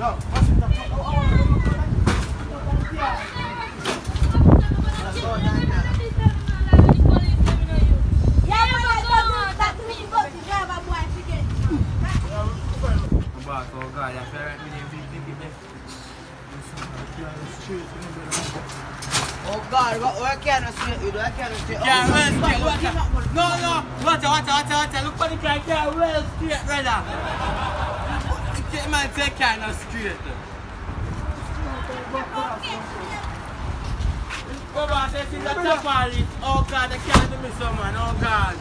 Oh God, that's right. Oh God, what can I say? I can't say. No. Watch. Look for the guy. Can't well straight, brother. The man say can't straight. Come on, say she's a top of it. Oh God, I can't do me so man. Oh God.